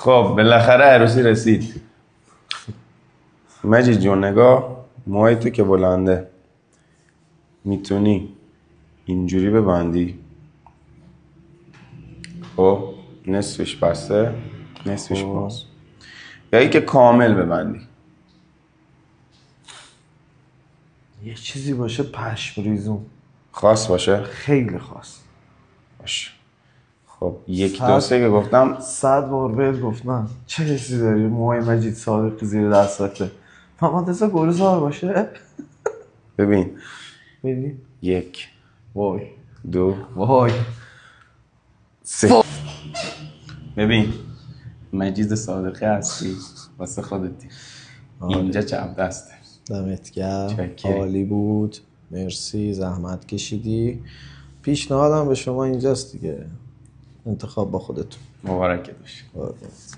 خب بالاخره عروسی رسید. مجید جون نگاه، موهای تو که بلنده، میتونی اینجوری ببندی. خب نصفش بسته نصفش باز، یا ای که کامل ببندی. یه چیزی باشه پشم ریزون، خاص باشه. خیلی خاص باشه. خب یک دو سه که گفتم 100 بار بهت گفتم چه حسی داری موهای مجید صادقی زیر دستته. محمد رضا گلزار باشه. ببین ببین یک وای دو وای سه. ببین مجید صادقی هستی واسه خودتی. اینجا چپ دسته. دمت گرم، چکری. عالی بود، مرسی، زحمت کشیدی. پیشنهادم به شما اینجاست دیگه، انتخاب با خودتون. مبارکت باشه. قربونت.